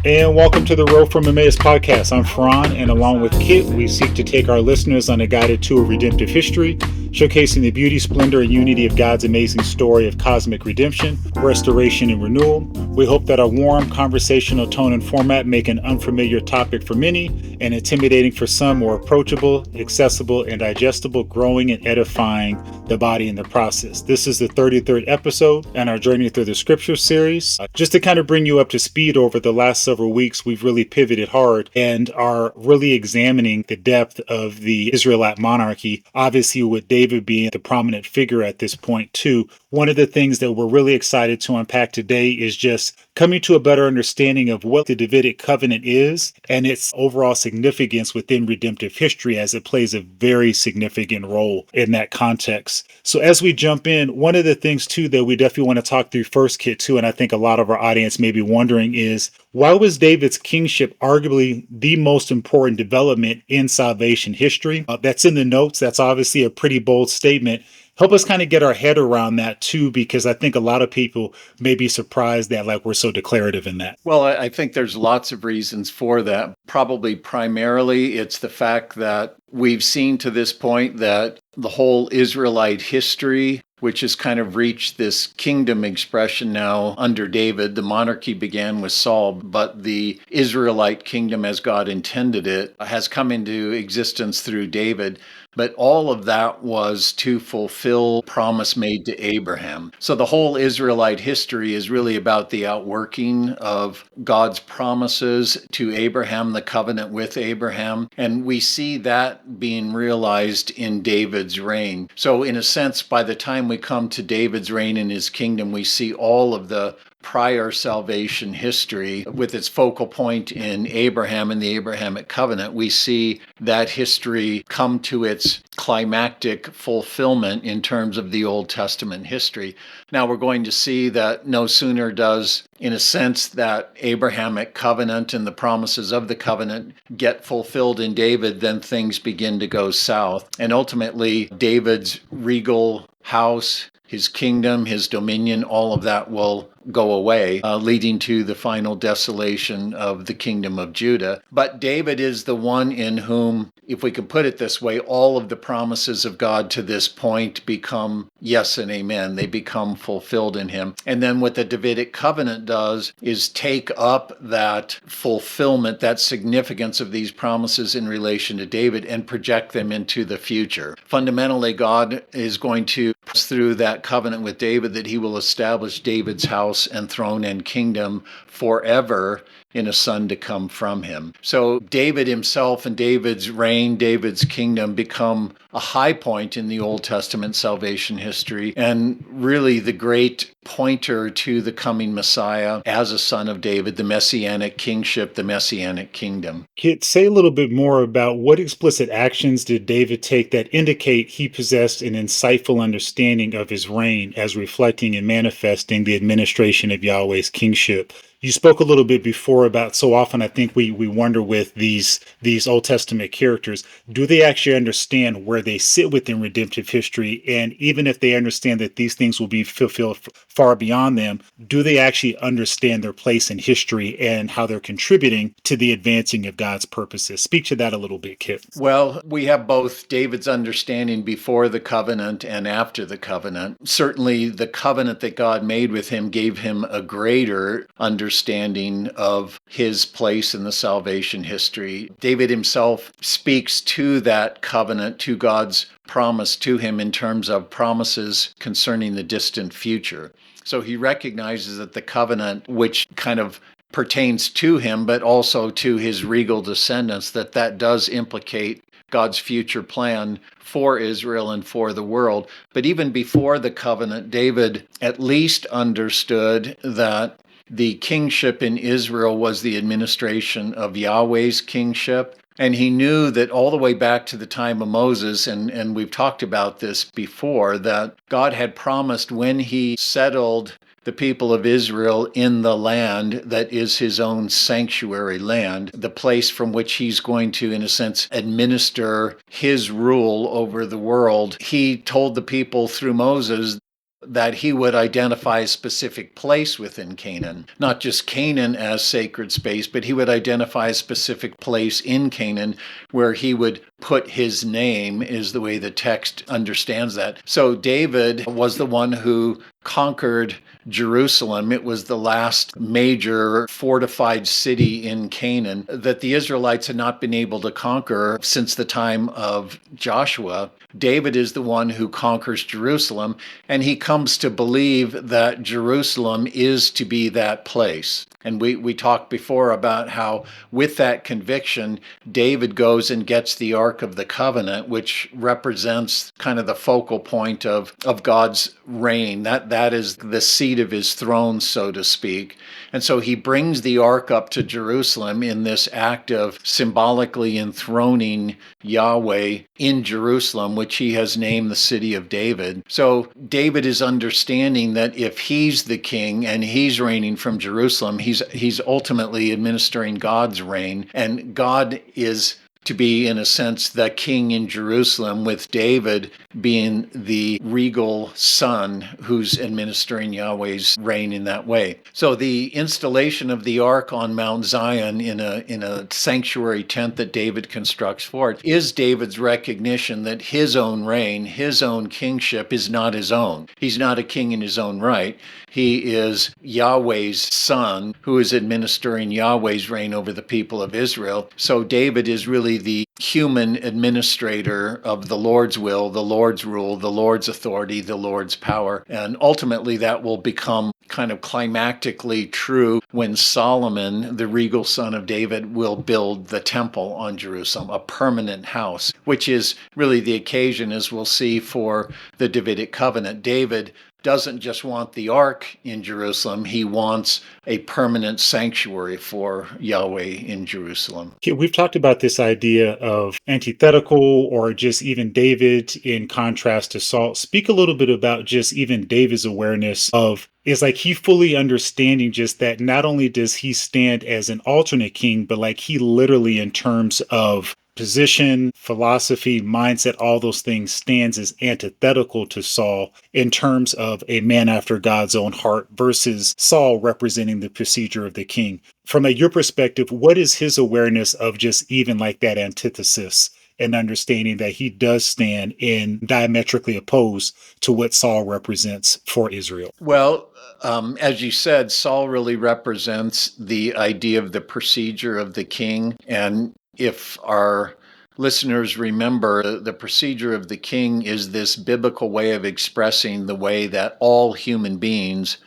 And welcome to the Road from Emmaus podcast. I'm Ferran, and along with Kit, we seek to take our listeners on a guided tour of redemptive history, showcasing the beauty, splendor, and unity of God's amazing story of cosmic redemption, restoration, and renewal. We hope that our warm, conversational tone and format make an unfamiliar topic for many and intimidating for some more approachable, accessible, and digestible, growing and edifying the body in the process. This is the 33rd episode in our Journey Through the Scripture series. Just to kind of bring you up to speed, over the last several weeks, we've really pivoted hard and are really examining the depth of the Israelite monarchy, obviously with David being the prominent figure at this point too. One of the things that we're really excited to unpack today is just coming to a better understanding of what the Davidic covenant is and its overall significance within redemptive history, as it plays a very significant role in that context. So as we jump in, one of the things too that we definitely want to talk through first, Kit, too, and I think a lot of our audience may be wondering is, why was David's kingship arguably the most important development in salvation history? That's in the notes. That's obviously a pretty bold statement. Help us kind of get our head around that too, because I think a lot of people may be surprised that we're so declarative in that. Well, I think there's lots of reasons for that. Probably primarily it's the fact that we've seen to this point that the whole Israelite history, which has kind of reached this kingdom expression now under David. The monarchy began with Saul, but the Israelite kingdom as God intended it has come into existence through David. But all of that was to fulfill promise made to Abraham. So the whole Israelite history is really about the outworking of God's promises to Abraham, the covenant with Abraham. And we see that being realized in David's reign. So in a sense, by the time we come to David's reign in his kingdom, we see all of the prior salvation history with its focal point in Abraham and the Abrahamic covenant. We see that history come to its climactic fulfillment in terms of the Old Testament history. Now we're going to see that no sooner does, in a sense, that Abrahamic covenant and the promises of the covenant get fulfilled in David, then things begin to go south. And ultimately, David's regal house, his kingdom, his dominion, all of that will go away, leading to the final desolation of the kingdom of Judah. But David is the one in whom, if we can put it this way, all of the promises of God to this point become yes and amen. They become fulfilled in him. And then what the Davidic covenant does is take up that fulfillment, that significance of these promises in relation to David, and project them into the future. Fundamentally, God is going to pass through that covenant with David that he will establish David's house and throne and kingdom forever in a son to come from him. So David himself and David's reign, David's kingdom become a high point in the Old Testament salvation history, and really the great pointer to the coming Messiah as a son of David, the messianic kingship, the messianic kingdom. Kit, say a little bit more about what explicit actions did David take that indicate he possessed an insightful understanding of his reign as reflecting and manifesting the administration of Yahweh's kingship. You spoke a little bit before about, so often I think we wonder with these Old Testament characters, do they actually understand where they sit within redemptive history? And even if they understand that these things will be fulfilled far beyond them, do they actually understand their place in history and how they're contributing to the advancing of God's purposes? Speak to that a little bit, Kit. Well, we have both David's understanding before the covenant and after the covenant. Certainly, the covenant that God made with him gave him a greater understanding of his place in the salvation history. David himself speaks to that covenant, to God's promise to him in terms of promises concerning the distant future. So he recognizes that the covenant, which kind of pertains to him, but also to his regal descendants, that does implicate God's future plan for Israel and for the world. But even before the covenant, David at least understood that the kingship in Israel was the administration of Yahweh's kingship. And he knew that all the way back to the time of Moses, and we've talked about this before, that God had promised when he settled the people of Israel in the land that is his own sanctuary land, the place from which he's going to, in a sense, administer his rule over the world. He told the people through Moses that he would identify a specific place within Canaan, not just Canaan as sacred space, but he would identify a specific place in Canaan where he would put his name, is the way the text understands that. So David was the one who conquered Jerusalem. It was the last major fortified city in Canaan that the Israelites had not been able to conquer since the time of Joshua. David is the one who conquers Jerusalem, and he comes to believe that Jerusalem is to be that place. And we talked before about how, with that conviction, David goes and gets the Ark of the Covenant, which represents kind of the focal point of God's reign. That is the seat of his throne, so to speak. And so he brings the Ark up to Jerusalem in this act of symbolically enthroning Yahweh in Jerusalem, which he has named the city of David. So David is understanding that if he's the king and he's reigning from Jerusalem, he's ultimately administering God's reign, and God is to be, in a sense, the king in Jerusalem, with David being the regal son who's administering Yahweh's reign in that way. So the installation of the ark on Mount Zion in a sanctuary tent that David constructs for it is David's recognition that his own reign, his own kingship is not his own. He's not a king in his own right. He is Yahweh's son who is administering Yahweh's reign over the people of Israel. So David is really the human administrator of the Lord's will, the Lord's rule, the Lord's authority, the Lord's power. And ultimately that will become kind of climactically true when Solomon, the regal son of David, will build the temple on Jerusalem, a permanent house, which is really the occasion, as we'll see, for the Davidic covenant. David doesn't just want the ark in Jerusalem, he wants a permanent sanctuary for Yahweh in Jerusalem. Okay, we've talked about this idea of antithetical or just even David in contrast to Saul. Speak a little bit about just even David's awareness of, is like he fully understanding just that not only does he stand as an alternate king, but like he literally, in terms of position, philosophy, mindset, all those things, stands as antithetical to Saul in terms of a man after God's own heart versus Saul representing the procedure of the king. From your perspective, what is his awareness of just even like that antithesis and understanding that he does stand in diametrically opposed to what Saul represents for Israel? Well, as you said, Saul really represents the idea of the procedure of the king. And if our listeners remember, the procedure of the king is this biblical way of expressing the way that all human beings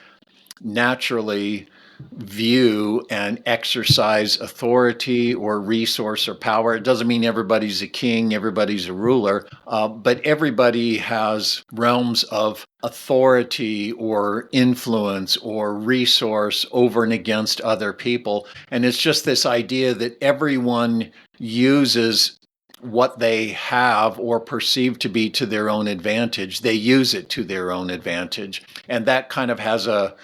naturally view and exercise authority or resource or power. It doesn't mean everybody's a king, everybody's a ruler, but everybody has realms of authority or influence or resource over and against other people. And it's just this idea that everyone uses what they have or perceive to be to their own advantage. They use it to their own advantage. And that kind of has a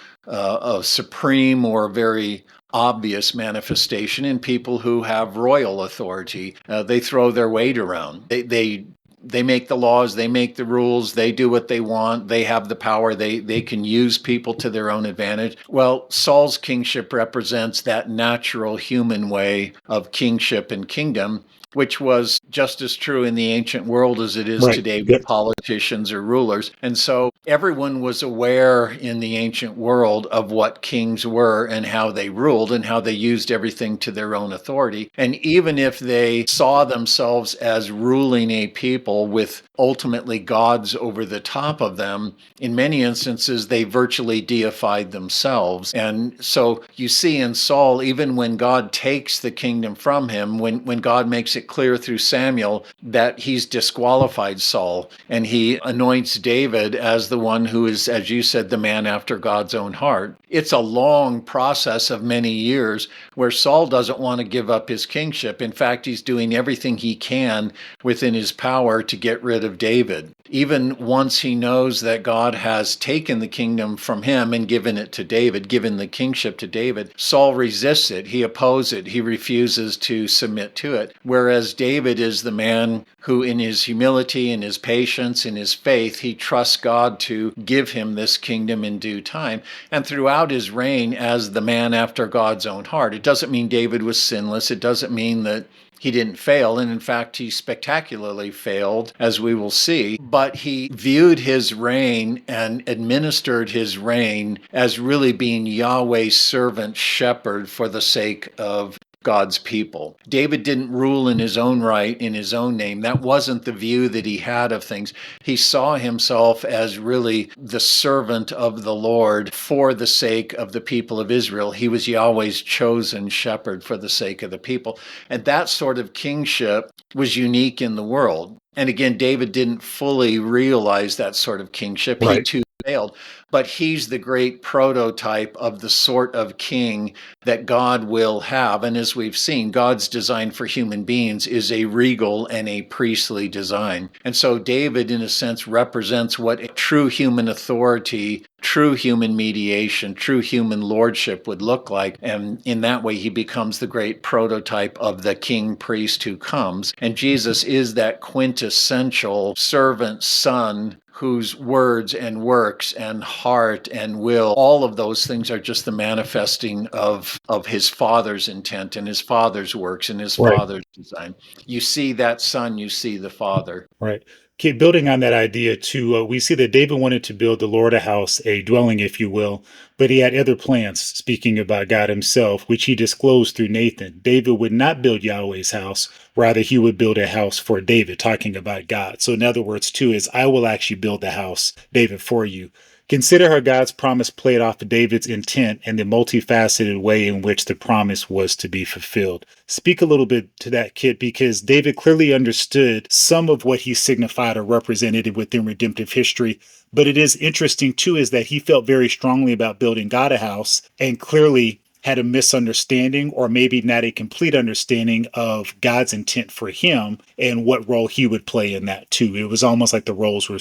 supreme or very obvious manifestation in people who have royal authority. They throw their weight around. They make the laws, they make the rules, they do what they want, they have the power, they can use people to their own advantage. Well, Saul's kingship represents that natural human way of kingship and kingdom, which was just as true in the ancient world as it is today with politicians or rulers. And so everyone was aware in the ancient world of what kings were and how they ruled and how they used everything to their own authority. And even if they saw themselves as ruling a people with ultimately gods over the top of them, in many instances, they virtually deified themselves. And so you see in Saul, even when God takes the kingdom from him, when God makes it clear through Samuel that he's disqualified Saul and he anoints David as the one who is, as you said, the man after God's own heart. It's a long process of many years where Saul doesn't want to give up his kingship. In fact, he's doing everything he can within his power to get rid of David. Even once he knows that God has taken the kingdom from him and given it to David, given the kingship to David, Saul resists it. He opposes it. He refuses to submit to it. Where whereas David is the man who, in his humility, in his patience, in his faith, he trusts God to give him this kingdom in due time. And throughout his reign as the man after God's own heart, it doesn't mean David was sinless. It doesn't mean that he didn't fail. And in fact, he spectacularly failed, as we will see. But he viewed his reign and administered his reign as really being Yahweh's servant shepherd for the sake of God's people. David didn't rule in his own right, in his own name. That wasn't the view that he had of things. He saw himself as really the servant of the Lord for the sake of the people of Israel. He was Yahweh's chosen shepherd for the sake of the people. And that sort of kingship was unique in the world. And again, David didn't fully realize that sort of kingship. He too failed. But he's the great prototype of the sort of king that God will have. And as we've seen, God's design for human beings is a regal and a priestly design. And so David, in a sense, represents what a true human authority, true human mediation, true human lordship would look like. And in that way, he becomes the great prototype of the king priest who comes. And Jesus is that quintessential servant son whose words and works and heart and will, all of those things are just the manifesting of his Father's intent and his Father's works and his Father's design. You see that Son, you see the Father. Right. Okay, building on that idea too, we see that David wanted to build the Lord a house, a dwelling, if you will, but he had other plans, speaking about God himself, which he disclosed through Nathan. David would not build Yahweh's house, rather he would build a house for David, talking about God. So in other words too, is I will actually build the house, David, for you. Consider how God's promise played off of David's intent and the multifaceted way in which the promise was to be fulfilled. Speak a little bit to that, Kit, because David clearly understood some of what he signified or represented within redemptive history. But it is interesting, too, is that he felt very strongly about building God a house and clearly had a misunderstanding or maybe not a complete understanding of God's intent for him and what role he would play in that too. It was almost like the roles were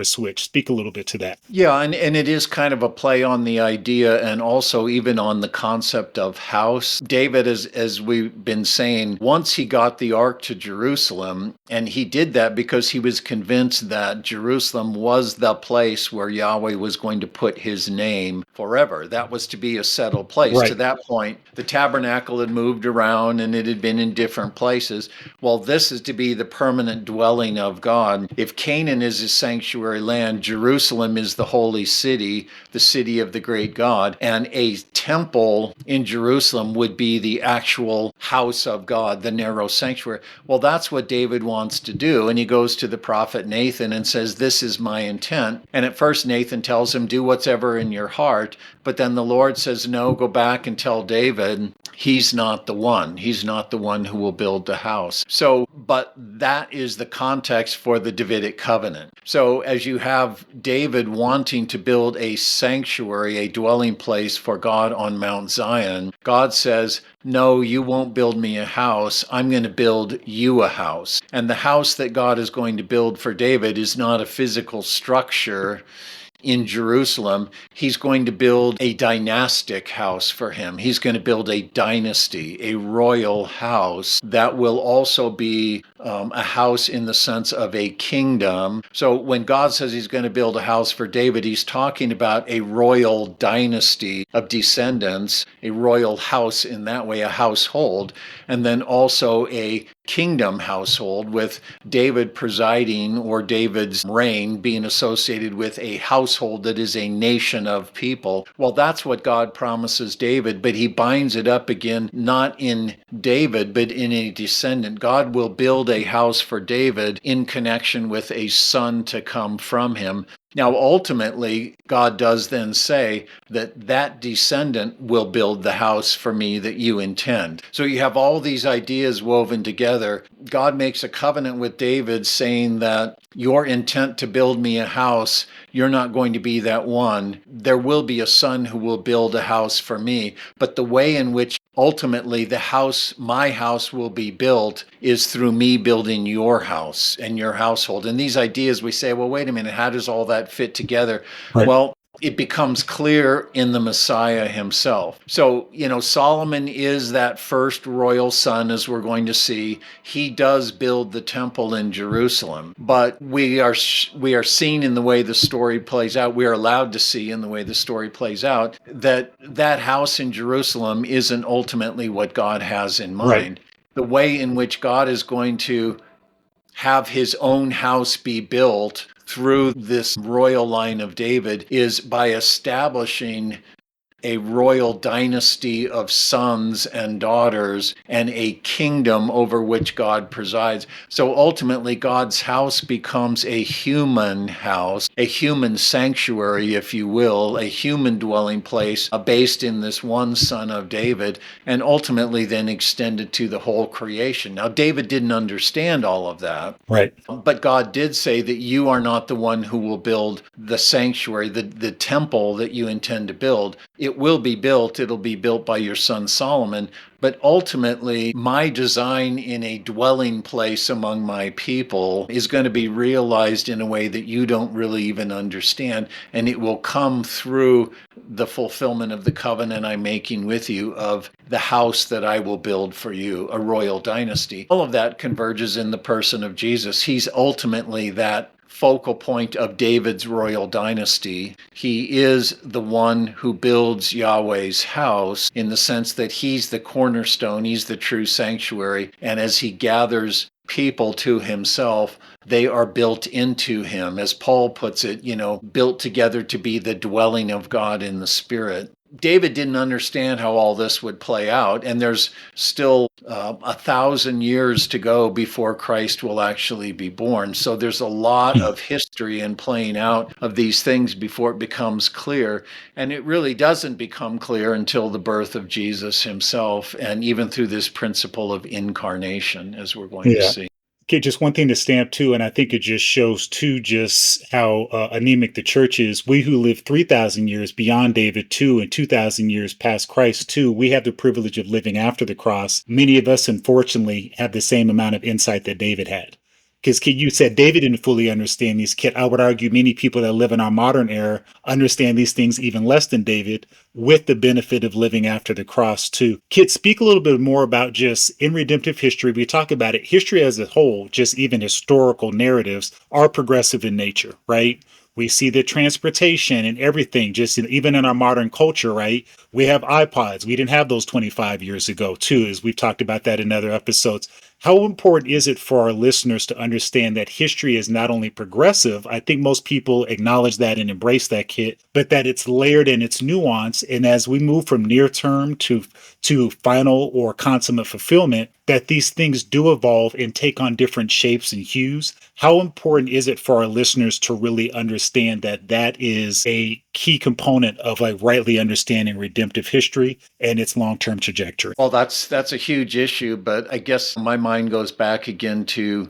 switched. Speak a little bit to that. Yeah, and it is kind of a play on the idea and also even on the concept of house. David, as we've been saying, once he got the ark to Jerusalem, and he did that because he was convinced that Jerusalem was the place where Yahweh was going to put his name forever. That was to be a settled place. Right. To that point, the tabernacle had moved around and it had been in different places. Well, this is to be the permanent dwelling of God. If Canaan is his sanctuary land, Jerusalem is the holy city, the city of the great God, and a temple in Jerusalem would be the actual house of God, the narrow sanctuary. Well, that's what David wants to do. And he goes to the prophet Nathan and says, this is my intent. And at first Nathan tells him, do whatever in your heart. But then the Lord says, no, go back and tell David, he's not the one. He's not the one who will build the house. So, but that is the context for the Davidic covenant. So as you have David wanting to build a sanctuary, a dwelling place for God on Mount Zion, God says, no, you won't build me a house. I'm going to build you a house. And the house that God is going to build for David is not a physical structure in Jerusalem. He's going to build a dynastic house for him. He's going to build a dynasty, a royal house that will also be a house in the sense of a kingdom. So when God says he's going to build a house for David, he's talking about a royal dynasty of descendants, a royal house in that way, a household, and then also a kingdom household with David presiding or David's reign being associated with a household that is a nation of people. Well, that's what God promises David, but he binds it up again, not in David, but in a descendant. God will build a house for David in connection with a son to come from him. Now, ultimately, God does then say that that descendant will build the house for me that you intend. So you have all these ideas woven together. God makes a covenant with David saying that your intent to build me a house, you're not going to be that one. There will be a son who will build a house for me. But the way in which ultimately the house, my house, will be built is through me building your house and your household. And these ideas, we say, well, wait a minute, how does all that fit together? Right. Well, it becomes clear in the Messiah himself. So, Solomon is that first royal son, as we're going to see. He does build the temple in Jerusalem, but we are seeing in the way the story plays out, we are allowed to see in the way the story plays out, that house in Jerusalem isn't ultimately what God has in Right. mind. The way in which God is going to have his own house be built through this royal line of David is by establishing a royal dynasty of sons and daughters and a kingdom over which God presides. So ultimately, God's house becomes a human house, a human sanctuary, if you will, a human dwelling place based in this one son of David, and ultimately then extended to the whole creation. Now, David didn't understand all of that. Right. But God did say that you are not the one who will build the sanctuary, the temple that you intend to build. It will be built. It'll be built by your son Solomon. But ultimately, my design in a dwelling place among my people is going to be realized in a way that you don't really even understand. And it will come through the fulfillment of the covenant I'm making with you of the house that I will build for you, a royal dynasty. All of that converges in the person of Jesus. He's ultimately that focal point of David's royal dynasty. He is the one who builds Yahweh's house in the sense that he's the cornerstone, he's the true sanctuary, and as he gathers people to himself, they are built into him. As Paul puts it, built together to be the dwelling of God in the Spirit. David didn't understand how all this would play out, and there's still 1,000 years to go before Christ will actually be born. So there's a lot of history and playing out of these things before it becomes clear. And it really doesn't become clear until the birth of Jesus himself, and even through this principle of incarnation, as we're going to see. Okay, just one thing to stamp too, and I think it just shows too just how anemic the church is. We who live 3,000 years beyond David too, and 2,000 years past Christ too, we have the privilege of living after the cross. Many of us, unfortunately, have the same amount of insight that David had. Because, Kid, you said David didn't fully understand these. Kid, I would argue many people that live in our modern era understand these things even less than David, with the benefit of living after the cross, too. Kid, speak a little bit more about just in redemptive history. We talk about it. History as a whole, just even historical narratives, are progressive in nature, right? We see the transportation and everything, just even in our modern culture, right? We have iPods. We didn't have those 25 years ago, too, as we've talked about that in other episodes. How important is it for our listeners to understand that history is not only progressive, I think most people acknowledge that and embrace that, Kit, but that it's layered in its nuance. And as we move from near term to final or consummate fulfillment, that these things do evolve and take on different shapes and hues. How important is it for our listeners to really understand that that is a key component of like rightly understanding redemptive history and its long-term trajectory? Well, that's a huge issue, but I guess my mind goes back again to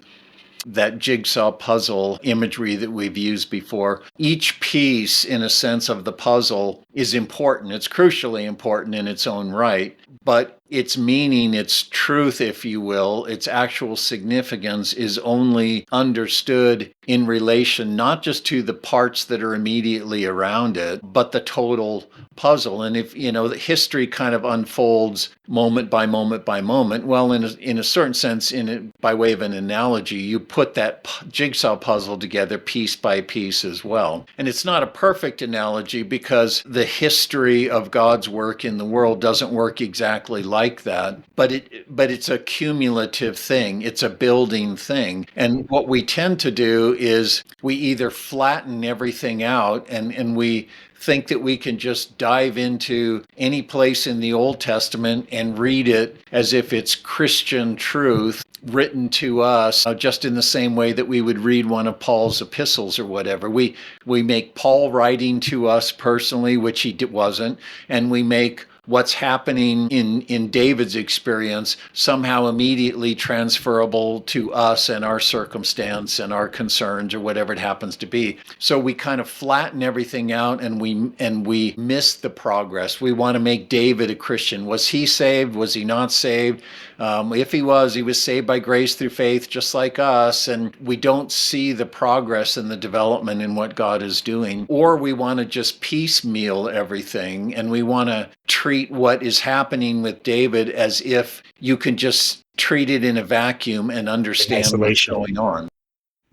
that jigsaw puzzle imagery that we've used before. Each piece, in a sense, of the puzzle is important. It's crucially important in its own right, but its meaning, its truth, if you will, its actual significance is only understood in relation not just to the parts that are immediately around it, but the total puzzle. And if, the history kind of unfolds moment by moment by moment, well, in a certain sense, by way of an analogy, you put that jigsaw puzzle together piece by piece as well. And it's not a perfect analogy because the history of God's work in the world doesn't work exactly like that, but it's a cumulative thing. It's a building thing. And what we tend to do is we either flatten everything out and we think that we can just dive into any place in the Old Testament and read it as if it's Christian truth written to us, just in the same way that we would read one of Paul's epistles or whatever. We make Paul writing to us personally, which he wasn't, and we make what's happening in David's experience somehow immediately transferable to us and our circumstance and our concerns or whatever it happens to be. So we kind of flatten everything out, and we miss the progress. We want to make David a Christian. Was he saved? Was he not saved? If he was saved by grace through faith, just like us. And we don't see the progress and the development in what God is doing. Or we want to just piecemeal everything, and we want to treat what is happening with David as if you can just treat it in a vacuum and understand what's going on.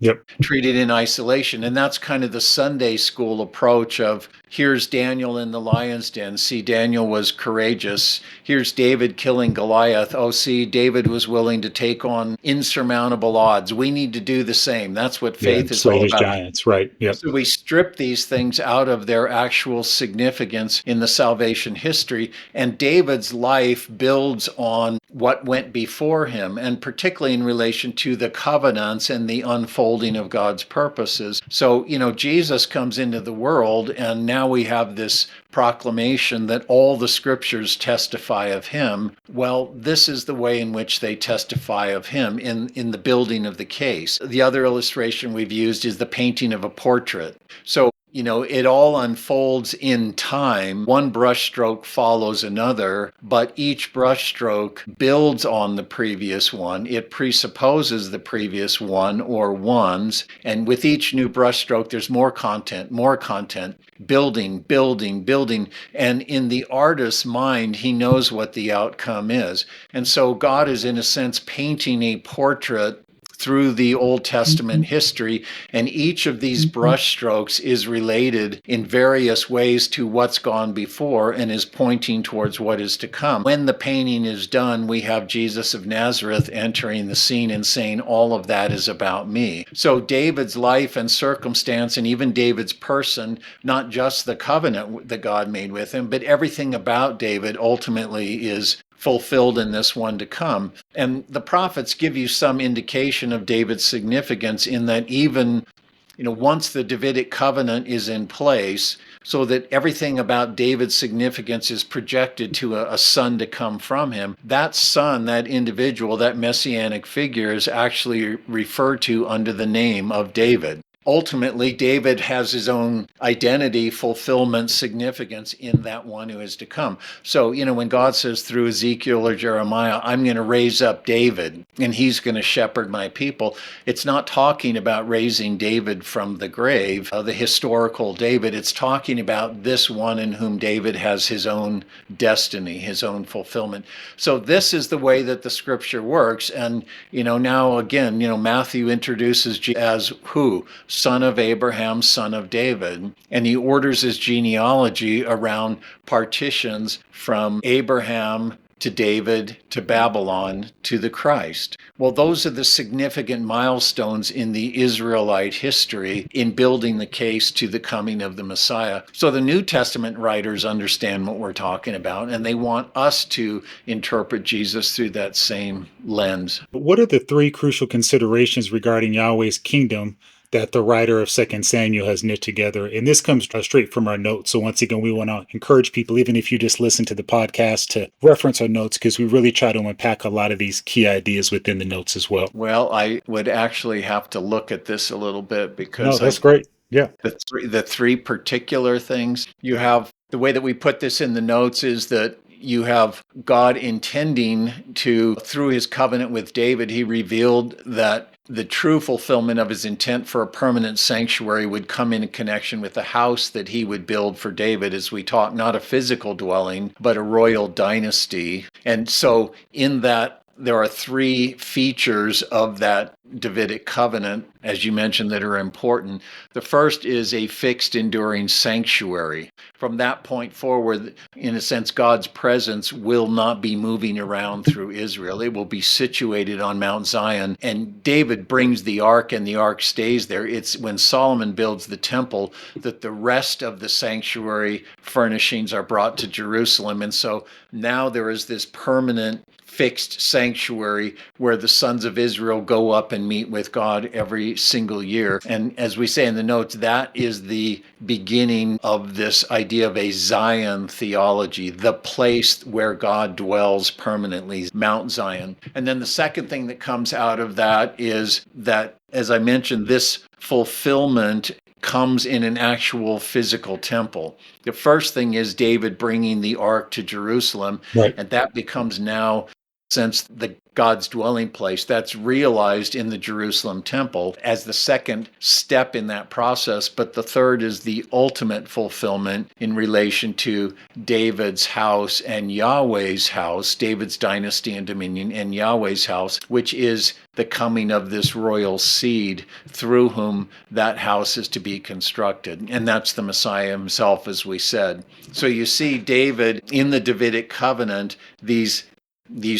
Yep. Treat it in isolation. And that's kind of the Sunday school approach of, here's Daniel in the lion's den. See, Daniel was courageous. Here's David killing Goliath. Oh, see, David was willing to take on insurmountable odds. We need to do the same. That's what faith is all about. Giants, right? Yep. So we strip these things out of their actual significance in the salvation history. And David's life builds on what went before him, and particularly in relation to the covenants and the unfolding of God's purposes. So, Jesus comes into the world, and now we have this proclamation that all the scriptures testify of him. Well, this is the way in which they testify of him in the building of the case. The other illustration we've used is the painting of a portrait. So, it all unfolds in time. One brushstroke follows another, but each brushstroke builds on the previous one. It presupposes the previous one or ones. And with each new brushstroke, there's more content, building. And in the artist's mind, he knows what the outcome is. And so God is, in a sense, painting a portrait through the Old Testament history, and each of these brushstrokes is related in various ways to what's gone before and is pointing towards what is to come. When the painting is done, we have Jesus of Nazareth entering the scene and saying, all of that is about me. So David's life and circumstance, and even David's person, not just the covenant that God made with him, but everything about David ultimately is fulfilled in this one to come. And the prophets give you some indication of David's significance in that even, once the Davidic covenant is in place, so that everything about David's significance is projected to a son to come from him, that son, that individual, that messianic figure is actually referred to under the name of David. Ultimately, David has his own identity, fulfillment, significance in that one who is to come. So, when God says through Ezekiel or Jeremiah, I'm going to raise up David and he's going to shepherd my people, it's not talking about raising David from the grave, the historical David. It's talking about this one in whom David has his own destiny, his own fulfillment. So this is the way that the scripture works. And, now again, Matthew introduces Jesus as who? Son of Abraham, son of David. And he orders his genealogy around partitions from Abraham to David to Babylon to the Christ. Well, those are the significant milestones in the Israelite history in building the case to the coming of the Messiah. So the New Testament writers understand what we're talking about, and they want us to interpret Jesus through that same lens. But what are the three crucial considerations regarding Yahweh's kingdom that the writer of 2 Samuel has knit together? And this comes straight from our notes. So once again, we want to encourage people, even if you just listen to the podcast, to reference our notes, because we really try to unpack a lot of these key ideas within the notes as well. Well, I would actually have to look at this a little bit because that's great. Yeah. The three particular things you have, the way that we put this in the notes is that you have God intending to, through his covenant with David, he revealed that the true fulfillment of his intent for a permanent sanctuary would come in connection with the house that he would build for David, as we talk, not a physical dwelling, but a royal dynasty. And so in that, there are three features of that Davidic covenant, as you mentioned, that are important. The first is a fixed, enduring sanctuary. From that point forward, in a sense, God's presence will not be moving around through Israel. It will be situated on Mount Zion. And David brings the ark, and the ark stays there. It's when Solomon builds the temple that the rest of the sanctuary furnishings are brought to Jerusalem. And so now there is this permanent fixed sanctuary where the sons of Israel go up and meet with God every single year. And as we say in the notes, that is the beginning of this idea of a Zion theology, the place where God dwells permanently, Mount Zion. And then the second thing that comes out of that is that, as I mentioned, this fulfillment comes in an actual physical temple. The first thing is David bringing the ark to Jerusalem, Right. and that becomes now, since the God's dwelling place, that's realized in the Jerusalem temple as the second step in that process. But the third is the ultimate fulfillment in relation to David's house and Yahweh's house, David's dynasty and dominion and Yahweh's house, which is the coming of this royal seed through whom that house is to be constructed. And that's the Messiah himself, as we said. So you see David in the Davidic covenant, these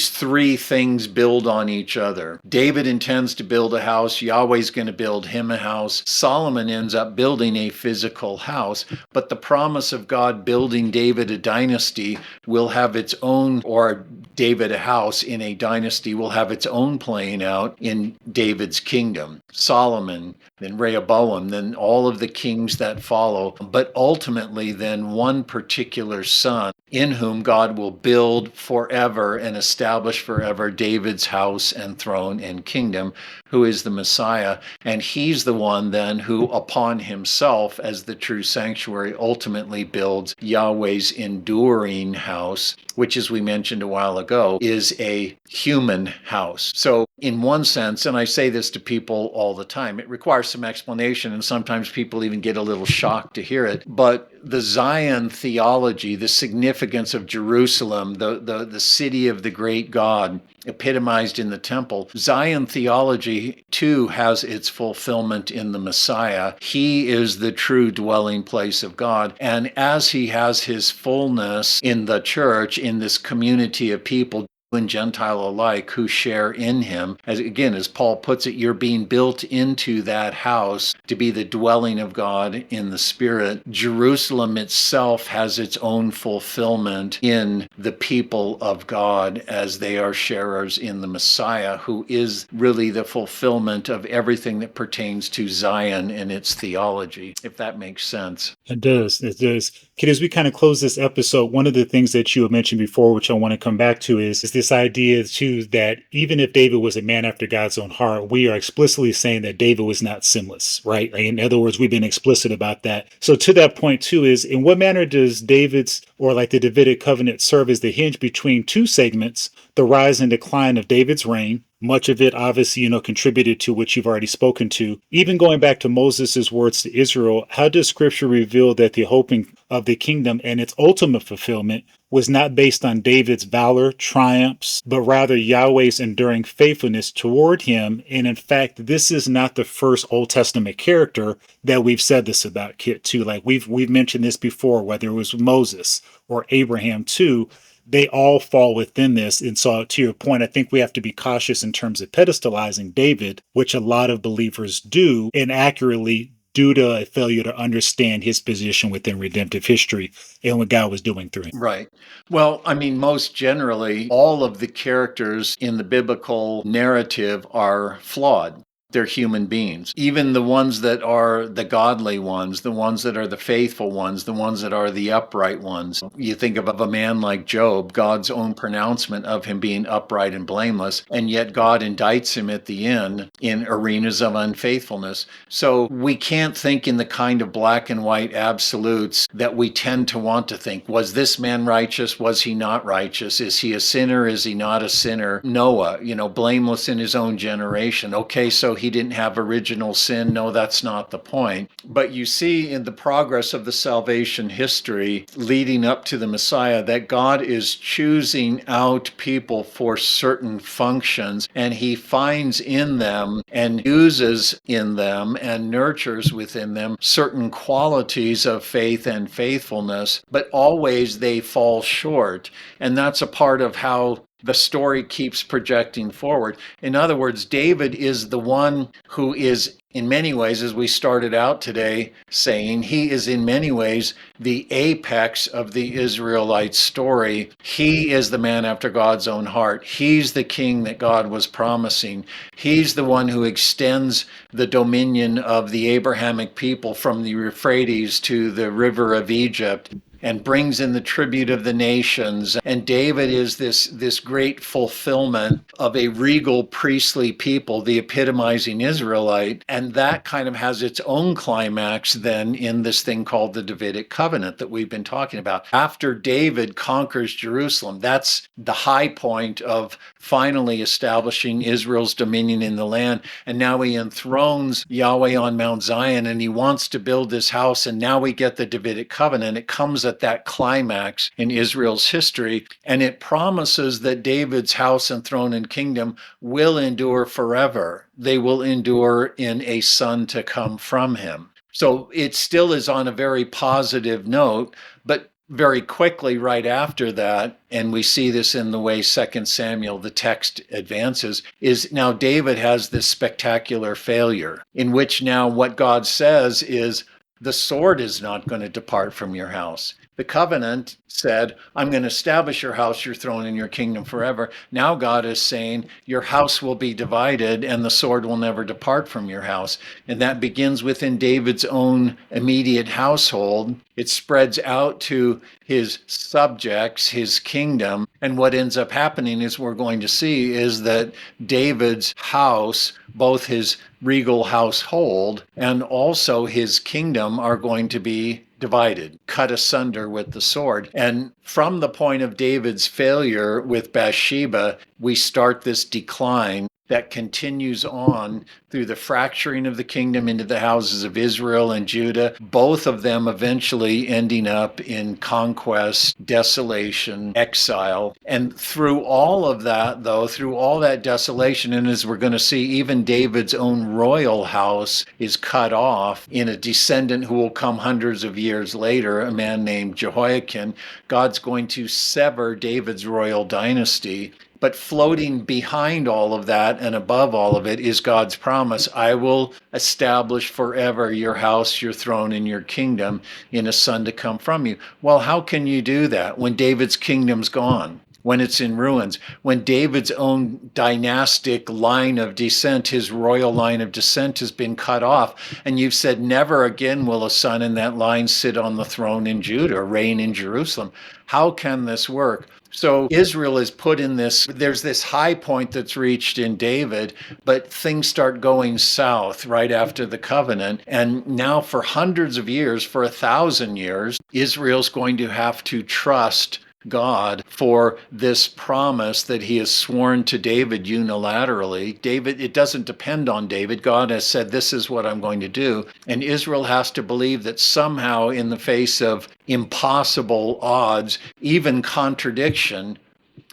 three things build on each other. David intends to build a house. Yahweh's going to build him a house. Solomon ends up building a physical house. But the promise of God building David a dynasty will have its own, or David a house in a dynasty will have its own playing out in David's kingdom. Solomon, then Rehoboam, then all of the kings that follow. But ultimately, then one particular son in whom God will build forever and establish forever David's house and throne and kingdom, who is the Messiah. And he's the one then who, upon himself as the true sanctuary, ultimately builds Yahweh's enduring house, which, as we mentioned a while ago, is a human house. So in one sense, and I say this to people all the time, it requires some explanation, and sometimes people even get a little shocked to hear it, but the Zion theology, the significance of Jerusalem, the city of the great God, epitomized in the temple, Zion theology too has its fulfillment in the Messiah. He is the true dwelling place of God. And as he has his fullness in the church, in this community of people, and Gentile alike, who share in him. As Paul puts it, you're being built into that house to be the dwelling of God in the Spirit. Jerusalem itself has its own fulfillment in the people of God as they are sharers in the Messiah, who is really the fulfillment of everything that pertains to Zion and its theology, if that makes sense. It does. It does. Kid, as we kind of close this episode, one of the things that you had mentioned before, which I want to come back to, is this idea too that even if David was a man after God's own heart, we are explicitly saying that David was not sinless, right? Like, in other words, we've been explicit about that. So to that point too is, in what manner does David's, or like the Davidic covenant, serve as the hinge between two segments, the rise and decline of David's reign? Much of it obviously, contributed to what you've already spoken to. Even going back to Moses' words to Israel, how does scripture reveal that the hoping of the kingdom and its ultimate fulfillment was not based on David's valor, triumphs, but rather Yahweh's enduring faithfulness toward him? And in fact, this is not the first Old Testament character that we've said this about, Kit, too. Like we've mentioned this before, whether it was Moses or Abraham too. They all fall within this. And so to your point, I think we have to be cautious in terms of pedestalizing David, which a lot of believers do inaccurately due to a failure to understand his position within redemptive history and what God was doing through him. Right. Well, I mean, most generally, all of the characters in the biblical narrative are flawed. They're human beings. Even the ones that are the godly ones, the ones that are the faithful ones, the ones that are the upright ones. You think of a man like Job, God's own pronouncement of him being upright and blameless, and yet God indicts him at the end in arenas of unfaithfulness. So we can't think in the kind of black and white absolutes that we tend to want to think. Was this man righteous? Was he not righteous? Is he a sinner? Is he not a sinner? Noah, blameless in his own generation. Okay, so he didn't have original sin. No, that's not the point. But you see in the progress of the salvation history leading up to the Messiah that God is choosing out people for certain functions, and he finds in them and uses in them and nurtures within them certain qualities of faith and faithfulness, but always they fall short. And that's a part of how the story keeps projecting forward. In other words, David is the one who is, in many ways, as we started out today saying, he is in many ways the apex of the Israelite story. He is the man after God's own heart. He's the king that God was promising. He's the one who extends the dominion of the Abrahamic people from the Euphrates to the river of Egypt, and brings in the tribute of the nations. And David is this great fulfillment of a regal priestly people, the epitomizing Israelite. And that kind of has its own climax then in this thing called the Davidic covenant that we've been talking about. After David conquers Jerusalem, that's the high point of finally establishing Israel's dominion in the land. And now he enthrones Yahweh on Mount Zion, and he wants to build this house. And now we get the Davidic covenant. It comes at that climax in Israel's history, and it promises that David's house and throne and kingdom will endure forever. They will endure in a son to come from him. So it still is on a very positive note, but very quickly right after that, and we see this in the way 2 Samuel, the text advances, is now David has this spectacular failure in which now what God says is, the sword is not going to depart from your house. The covenant said, I'm going to establish your house, your throne, and your kingdom forever. Now God is saying, your house will be divided and the sword will never depart from your house. And that begins within David's own immediate household. It spreads out to his subjects, his kingdom. And what ends up happening is we're going to see is that David's house, both his regal household and also his kingdom, are going to be divided, cut asunder with the sword. And from the point of David's failure with Bathsheba, we start this decline that continues on through the fracturing of the kingdom into the houses of Israel and Judah, both of them eventually ending up in conquest, desolation, exile. And through all of that, though, through all that desolation, and as we're going to see, even David's own royal house is cut off in a descendant who will come hundreds of years later, a man named Jehoiakim. God's going to sever David's royal dynasty. But floating behind all of that and above all of it is God's promise. I will establish forever your house, your throne, and your kingdom in a son to come from you. Well, how can you do that when David's kingdom's gone? When it's in ruins, when David's own dynastic line of descent, his royal line of descent, has been cut off, and you've said never again will a son in that line sit on the throne in Judah, reign in Jerusalem. How can this work? So Israel is put in this, there's this high point that's reached in David, but things start going south right after the covenant. And now for hundreds of years, for 1,000 years, Israel's going to have to trust God for this promise that he has sworn to David unilaterally. David, it doesn't depend on David. God has said, this is what I'm going to do. And Israel has to believe that somehow in the face of impossible odds, even contradiction,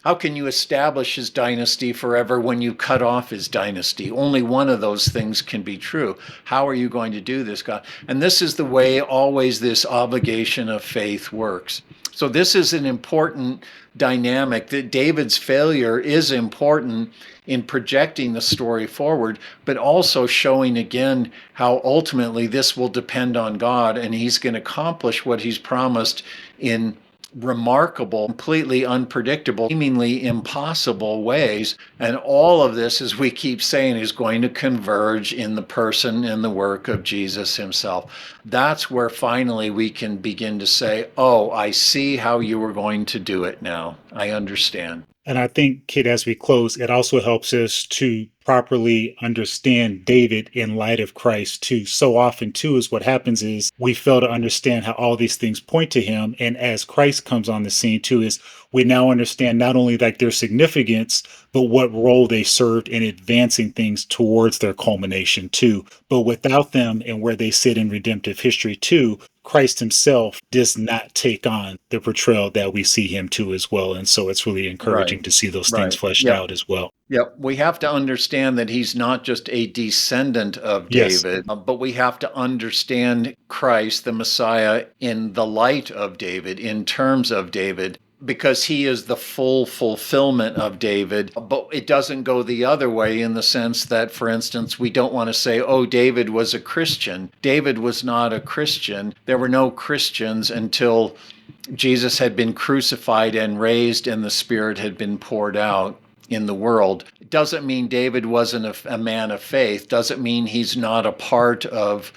how can you establish his dynasty forever when you cut off his dynasty? Only one of those things can be true. How are you going to do this, God? And this is the way always this obligation of faith works. So this is an important dynamic, that David's failure is important in projecting the story forward, but also showing again how ultimately this will depend on God, and he's going to accomplish what he's promised in remarkable, completely unpredictable, seemingly impossible ways. And all of this, as we keep saying, is going to converge in the person and the work of Jesus himself. That's where finally we can begin to say, oh, I see how you were going to do it now. I understand. And I think, Kit, as we close, it also helps us to properly understand David in light of Christ too. So often too is what happens is we fail to understand how all these things point to him. And as Christ comes on the scene too, is we now understand not only like their significance, but what role they served in advancing things towards their culmination too. But without them and where they sit in redemptive history too, Christ himself does not take on the portrayal that we see him to as well. And so it's really encouraging to see those things fleshed out as well. Yep. We have to understand that he's not just a descendant of David, but we have to understand Christ, the Messiah, in the light of David, in terms of David. because he is the full fulfillment of David. But it doesn't go the other way in the sense that, for instance, we don't want to say, oh, David was a Christian. David was not a Christian. There were no Christians until Jesus had been crucified and raised and the Spirit had been poured out in the world. It doesn't mean David wasn't a man of faith. Doesn't mean he's not a part of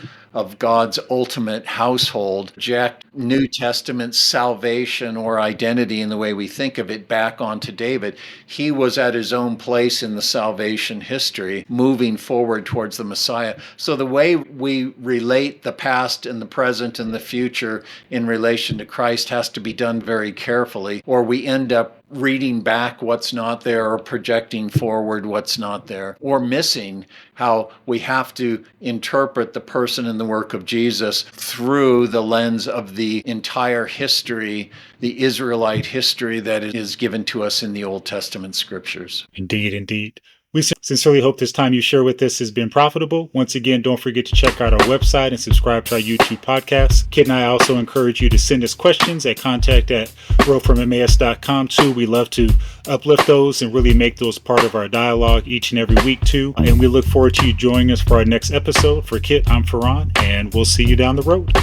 God's ultimate household. Project New Testament salvation or identity in the way we think of it back onto David. He was at his own place in the salvation history, moving forward towards the Messiah. So the way we relate the past and the present and the future in relation to Christ has to be done very carefully, or we end up reading back what's not there or projecting forward what's not there, or missing how we have to interpret the person and the work of Jesus through the lens of the entire history, the Israelite history that is given to us in the Old Testament scriptures. Indeed, indeed. We sincerely hope this time you share with us has been profitable. Once again, don't forget to check out our website and subscribe to our YouTube podcast. Kit and I also encourage you to send us questions at contact@growfromemmaus.com too. We love to uplift those and really make those part of our dialogue each and every week too. And we look forward to you joining us for our next episode. For Kit, I'm Farhan, and we'll see you down the road.